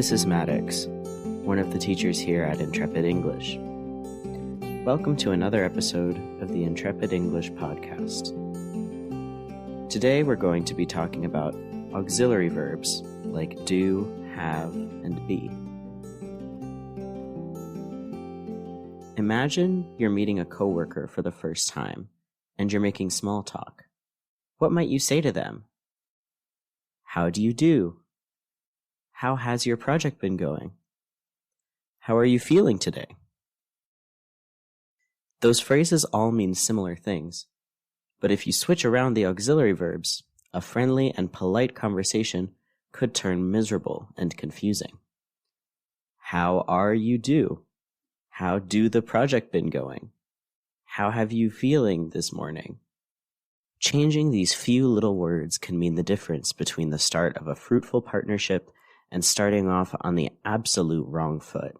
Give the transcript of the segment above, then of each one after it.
This is Maddox, one of the teachers here at Intrepid English. Welcome to another episode of the Intrepid English podcast. Today we're going to be talking about auxiliary verbs like do, have, and be. Imagine you're meeting a coworker for the first time and you're making small talk. What might you say to them? How do you do? How has your project been going? How are you feeling today? Those phrases all mean similar things, but if you switch around the auxiliary verbs, a friendly and polite conversation could turn miserable and confusing. How are you do? How do the project been going? How have you feeling this morning? Changing these few little words can mean the difference between the start of a fruitful partnership and starting off on the absolute wrong foot.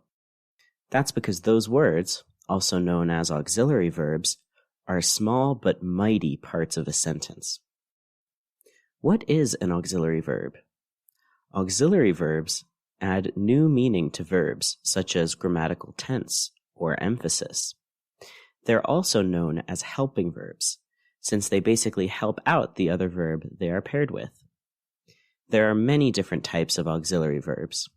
That's because those words, also known as auxiliary verbs, are small but mighty parts of a sentence. What is an auxiliary verb? Auxiliary verbs add new meaning to verbs such as grammatical tense or emphasis. They're also known as helping verbs, since they basically help out the other verb they are paired with. There are many different types of auxiliary verbs.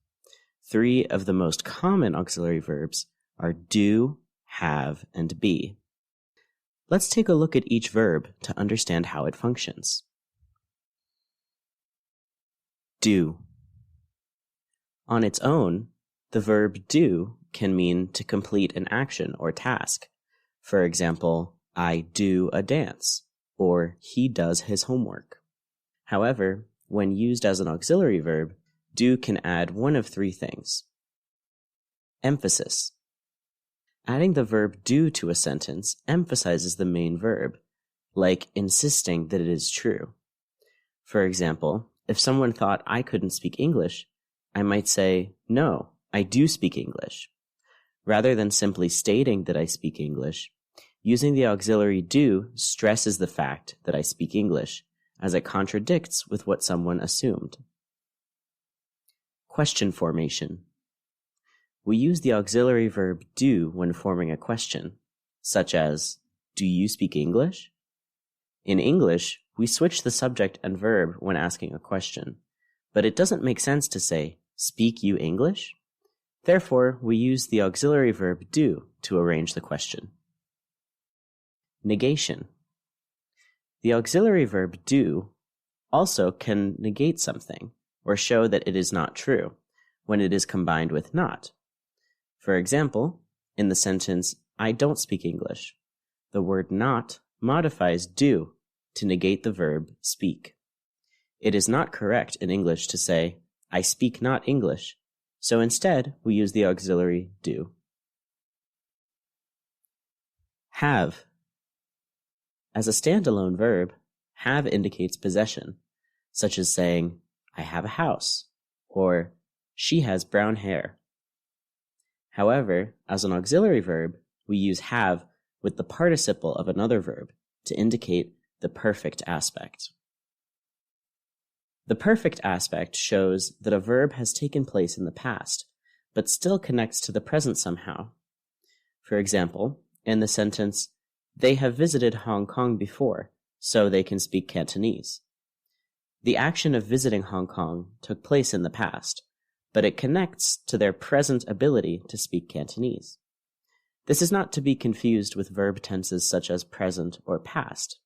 3 of the most common auxiliary verbs are do, have, and be. Let's take a look at each verb to understand how it functions. Do. On its own, the verb do can mean to complete an action or task. For example, I do a dance, or he does his homework. However, when used as an auxiliary verb, do can add one of 3 things. Emphasis. Adding the verb do to a sentence emphasizes the main verb, like insisting that it is true. For example, if someone thought I couldn't speak English, I might say, no, I do speak English. Rather than simply stating that I speak English, using the auxiliary do stresses the fact that I speak English, as it contradicts with what someone assumed. Question formation. We use the auxiliary verb do when forming a question, such as, do you speak English? In English, we switch the subject and verb when asking a question, but it doesn't make sense to say, speak you English? Therefore, we use the auxiliary verb do to arrange the question. Negation. The auxiliary verb do also can negate something or show that it is not true when it is combined with not. For example, in the sentence, I don't speak English, the word not modifies do to negate the verb speak. It is not correct in English to say, I speak not English, so instead we use the auxiliary do. Have. As a standalone verb, have indicates possession, such as saying, I have a house, or she has brown hair. However, as an auxiliary verb, we use have with the participle of another verb to indicate the perfect aspect. The perfect aspect shows that a verb has taken place in the past, but still connects to the present somehow. For example, in the sentence, they have visited Hong Kong before, so they can speak Cantonese. The action of visiting Hong Kong took place in the past, but it connects to their present ability to speak Cantonese. This is not to be confused with verb tenses such as present or past.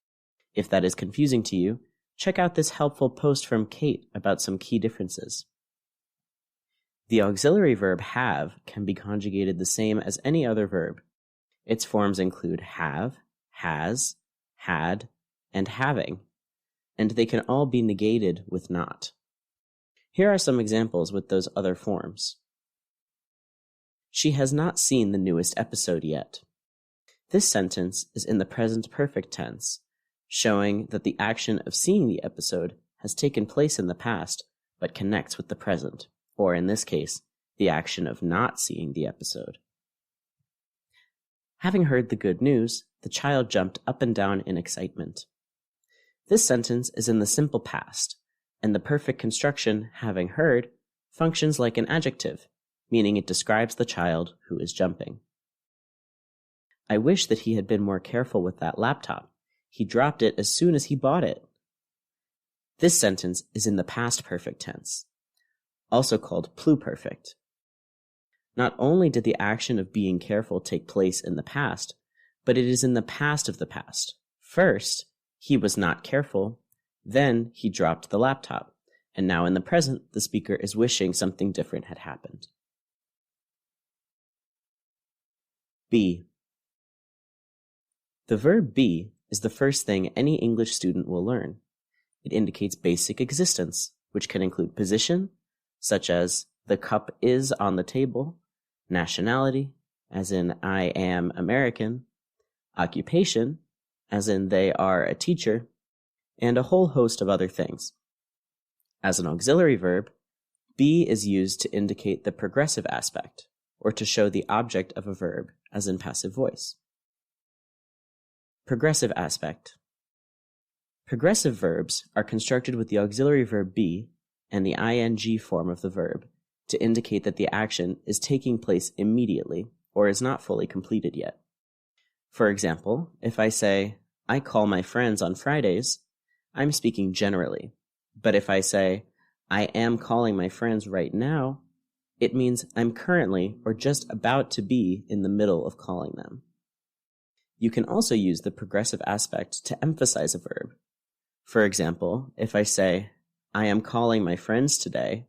If that is confusing to you, check out this helpful post from Kate about some key differences. The auxiliary verb have can be conjugated the same as any other verb. Its forms include have, has, had, and having, and they can all be negated with not. Here are some examples with those other forms. She has not seen the newest episode yet. This sentence is in the present perfect tense, showing that the action of seeing the episode has taken place in the past, but connects with the present, or in this case, the action of not seeing the episode. Having heard the good news, the child jumped up and down in excitement. This sentence is in the simple past, and the perfect construction, having heard, functions like an adjective, meaning it describes the child who is jumping. I wish that he had been more careful with that laptop. He dropped it as soon as he bought it. This sentence is in the past perfect tense, also called pluperfect. Not only did the action of being careful take place in the past, but it is in the past of the past. First, he was not careful, then he dropped the laptop, and now in the present, the speaker is wishing something different had happened. Be. The verb be is the first thing any English student will learn. It indicates basic existence, which can include position, such as the cup is on the table, nationality, as in I am American, occupation, as in they are a teacher, and a whole host of other things. As an auxiliary verb, be is used to indicate the progressive aspect, or to show the object of a verb, as in passive voice. Progressive aspect. Progressive verbs are constructed with the auxiliary verb be and the ing form of the verb to indicate that the action is taking place immediately or is not fully completed yet. For example, if I say, I call my friends on Fridays, I'm speaking generally. But if I say, I am calling my friends right now, it means I'm currently or just about to be in the middle of calling them. You can also use the progressive aspect to emphasize a verb. For example, if I say, I am calling my friends today,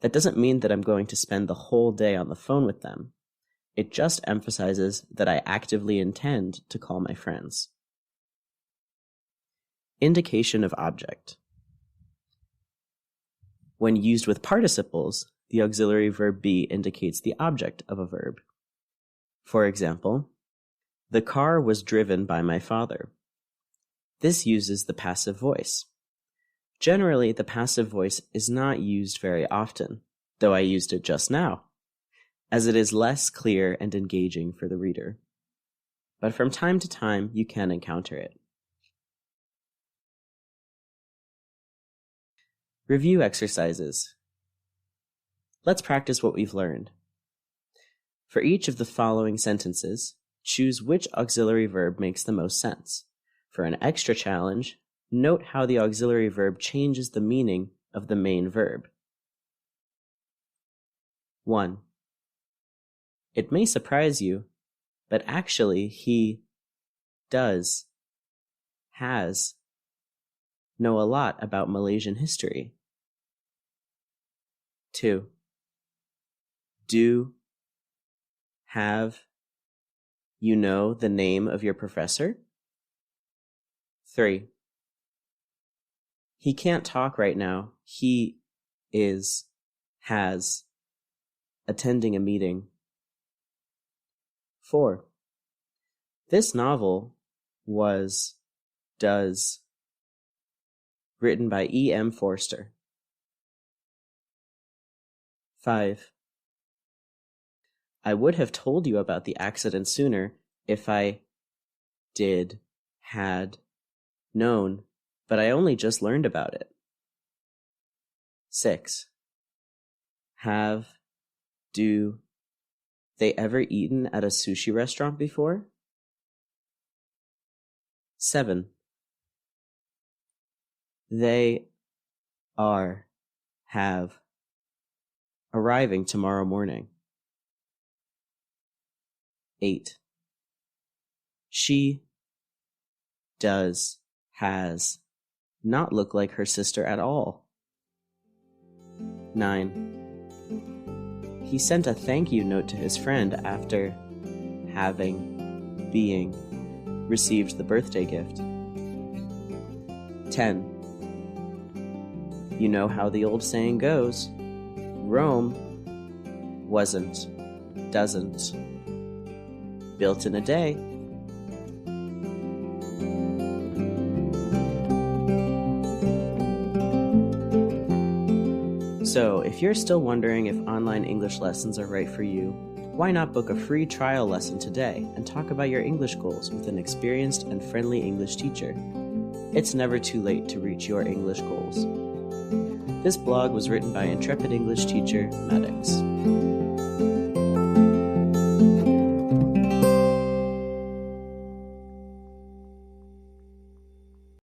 that doesn't mean that I'm going to spend the whole day on the phone with them. It just emphasizes that I actively intend to call my friends. Indication of object. When used with participles, the auxiliary verb be indicates the object of a verb. For example, the car was driven by my father. This uses the passive voice. Generally, the passive voice is not used very often, though I used it just now, as it is less clear and engaging for the reader. But from time to time, you can encounter it. Review exercises. Let's practice what we've learned. For each of the following sentences, choose which auxiliary verb makes the most sense. For an extra challenge, note how the auxiliary verb changes the meaning of the main verb. 1. It may surprise you, but actually he has know a lot about Malaysian history. 2. Have you know the name of your professor? 3. He can't talk right now. He has attending a meeting. 4. This novel does written by E.M. Forster. 5. I would have told you about the accident sooner if I had known, but I only just learned about it. 6. Have they ever eaten at a sushi restaurant before? 7. They have arriving tomorrow morning. 8. She has not look like her sister at all. 9. He sent a thank you note to his friend after being received the birthday gift. 10. You know how the old saying goes, Rome doesn't built in a day. So, if you're still wondering if online English lessons are right for you, why not book a free trial lesson today and talk about your English goals with an experienced and friendly English teacher? It's never too late to reach your English goals. This blog was written by Intrepid English teacher Maddox.